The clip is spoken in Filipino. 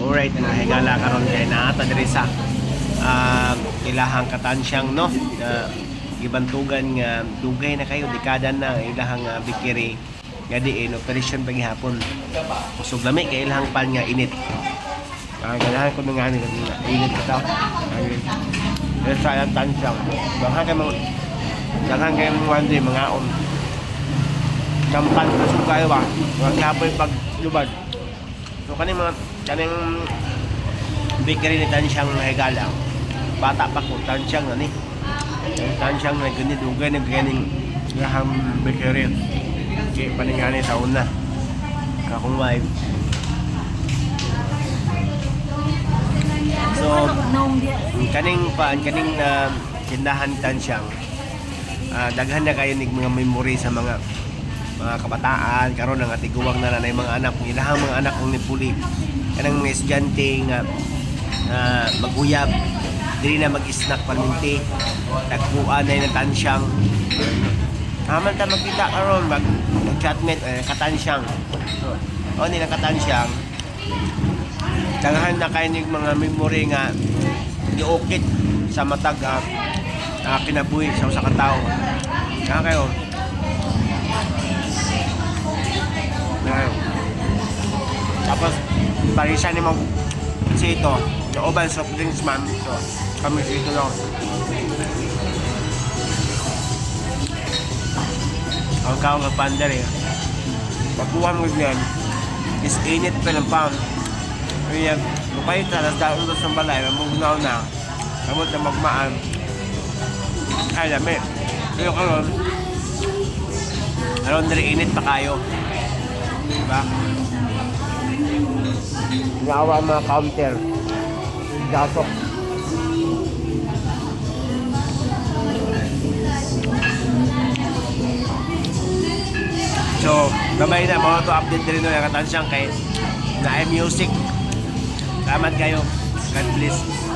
Alright, mga higala karon kay naata diri sa ilahang katansyang no gibantugan nga dugay na kayo dekada na ilahang bikiri nga diin operasyon paghihapon kusog lami kay ilahang pan nga init ganahan ko nga init ka tao sa ilang tansyang daghang kay mga on kampan kusog kayo ba maghihapon paglubad so kaning bikiri ni tansyang higala bata pa ko tansyang ani yung tansyang na ganit ugay na ganing laham bikiri kaya paningani taon na kakong wife so kaning tindahan tansyang daghan na kayo ning mga memory sa mga kabataan karon nga tiguwang na nanay mga anak ng ilahang mga anak ng nipuli kanang mga estudyante nga maguyab dili na mag-snack paminti nagkuan na yung tansyang haman ta magkita karon mag-chatmate katansyang o nila katansyang daghan na kayo ng mga memory nga giukit sa matag kinabuhi sa usa ka tawo nga kayo tapos parisan ni mo sito the oval soft drinks man so kami sito lang ang kaong nagpander pagkuha mo yan is init pa ng pound kaya lupay talas daon doon sa balay mamugunaw na kamot na magmaan kaya dami pero karon aron diri init pa kayo diba ngawa mga counter gasok so gabay na mga to update din yung katansyang kay na music salamat kayo God bless